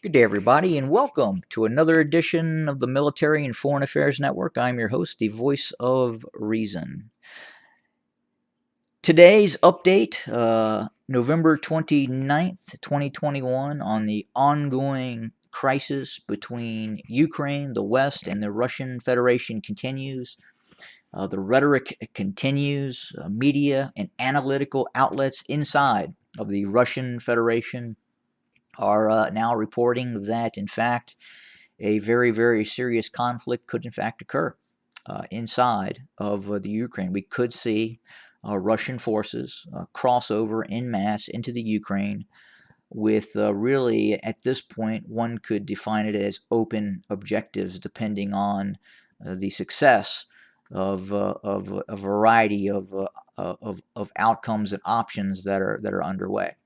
Good day, everybody, and welcome to another edition of the Military and Foreign Affairs Network. I'm your host, the voice of reason. Today's update, November 29th, 2021, on the ongoing crisis between Ukraine, the West, and the Russian Federation continues. The rhetoric continues. Media and analytical outlets inside of the Russian Federation are now reporting that, in fact, a very, very serious conflict could, in fact, occur inside of the Ukraine. We could see Russian forces cross over en masse into the Ukraine with really, at this point, one could define it as open objectives depending on the success of a variety of outcomes and options that are underway.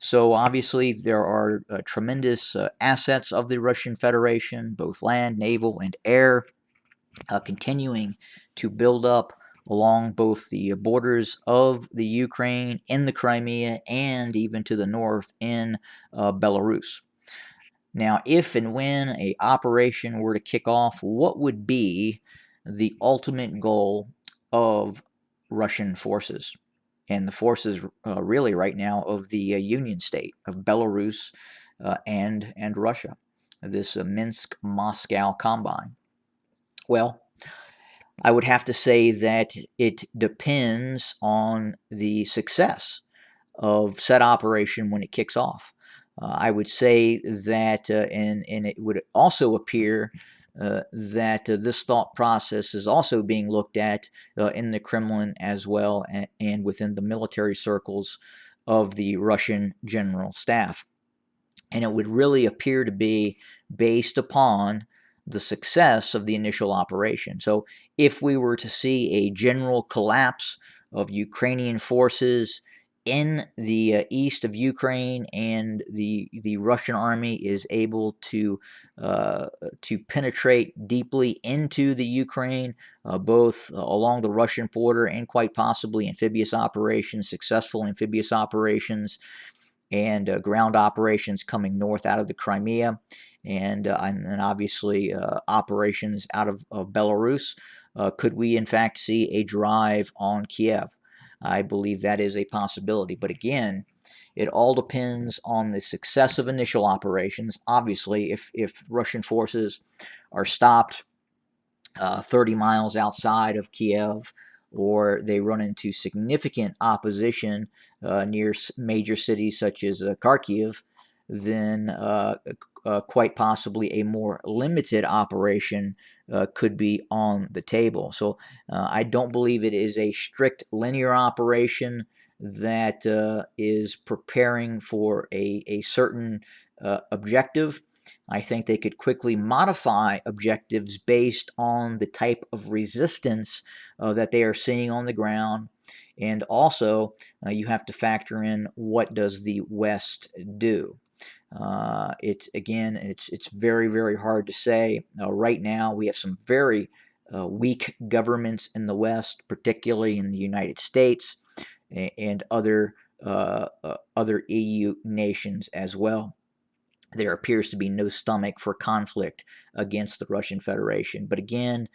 So obviously there are tremendous assets of the Russian Federation, both land, naval, and air, continuing to build up along both the borders of the Ukraine, in the Crimea, and even to the north in Belarus. Now, if and when a operation were to kick off, what would be the ultimate goal of Russian forces? And the forces really right now of the Union State of Belarus and Russia, this Minsk-Moscow combine. Well, I would have to say that it depends on the success of said operation when it kicks off. I would say that, and it would also appear that this thought process is also being looked at in the Kremlin as well, and within the military circles of the Russian general staff. And it would really appear to be based upon the success of the initial operation. So, if we were to see a general collapse of Ukrainian forces in the east of Ukraine, and the Russian army is able to penetrate deeply into the Ukraine, both along the Russian border and quite possibly amphibious operations, successful amphibious operations, and ground operations coming north out of the Crimea, and obviously operations out of Belarus. Could we in fact see a drive on Kiev? I believe that is a possibility. But again, it all depends on the success of initial operations. Obviously, if Russian forces are stopped 30 miles outside of Kiev, or they run into significant opposition near major cities such as Kharkiv, then quite possibly a more limited operation could be on the table. So I don't believe it is a strict linear operation that is preparing for a certain objective. I think they could quickly modify objectives based on the type of resistance that they are seeing on the ground. And also, you have to factor in what does the West do. It's very, very hard to say. Right now, we have some very weak governments in the West, particularly in the United States and other EU nations as well. There appears to be no stomach for conflict against the Russian Federation. But again,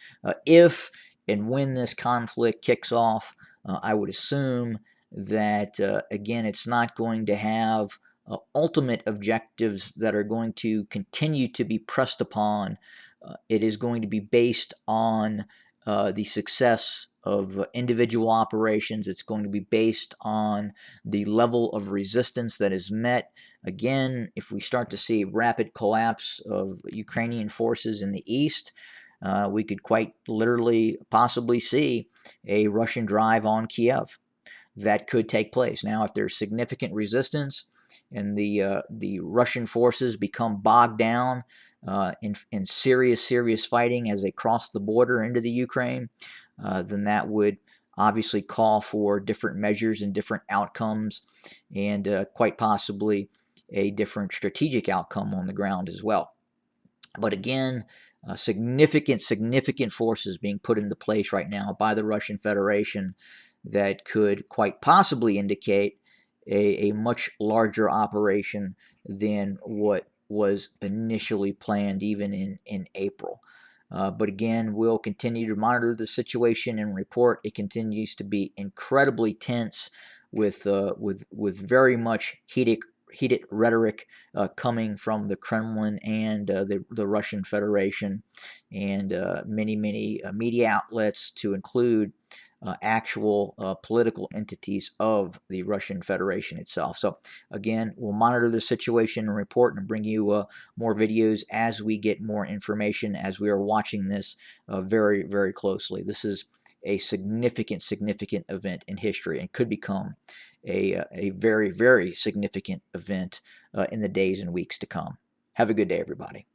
if and when this conflict kicks off, I would assume that, again, it's not going to have ultimate objectives that are going to continue to be pressed upon. It is going to be based on the success of individual operations. It's going to be based on the level of resistance that is met. Again, if we start to see rapid collapse of Ukrainian forces in the east, we could quite literally possibly see a Russian drive on Kiev. That could take place. Now, if there's significant resistance and the Russian forces become bogged down in serious fighting as they cross the border into the Ukraine, then that would obviously call for different measures and different outcomes, and quite possibly a different strategic outcome on the ground as well. But again, significant forces being put into place right now by the Russian Federation that could quite possibly indicate a much larger operation than what was initially planned, even in April. But again, we'll continue to monitor the situation and report. It continues to be incredibly tense, with very much heated rhetoric coming from the Kremlin and the Russian Federation, and many media outlets, to include actual political entities of the Russian Federation itself. So again, we'll monitor the situation and report and bring you more videos as we get more information, as we are watching this very closely. This is a significant event in history, and could become a very significant event in the days and weeks to come. Have a good day, everybody.